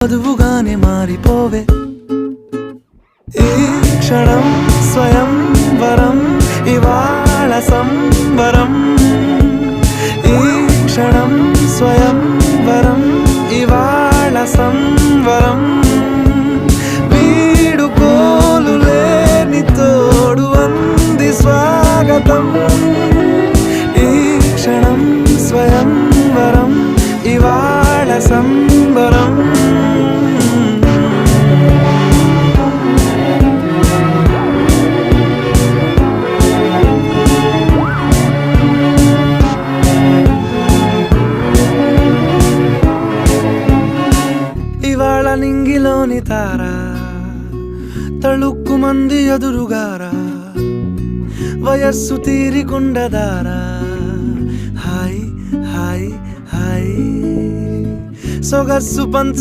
వధువుగానే మారిపోవే ఈ క్షణం స్వయం వరం ఇవాళ సంబరం ఈ క్షణం స్వయం వరం ఇవాళ సంవరం వీడుకోలు లేని తోడు అంది స్వాగతం ఈ క్షణం స్వయం వరం ఇవాళ సంబరం ఇవాళ నింగిలోని తారా తళుక్కు మంది ఎదురుగారా వయస్సు తీరికుండదారా హాయ్ హాయ్ హాయ్ సొగస్సు పంచు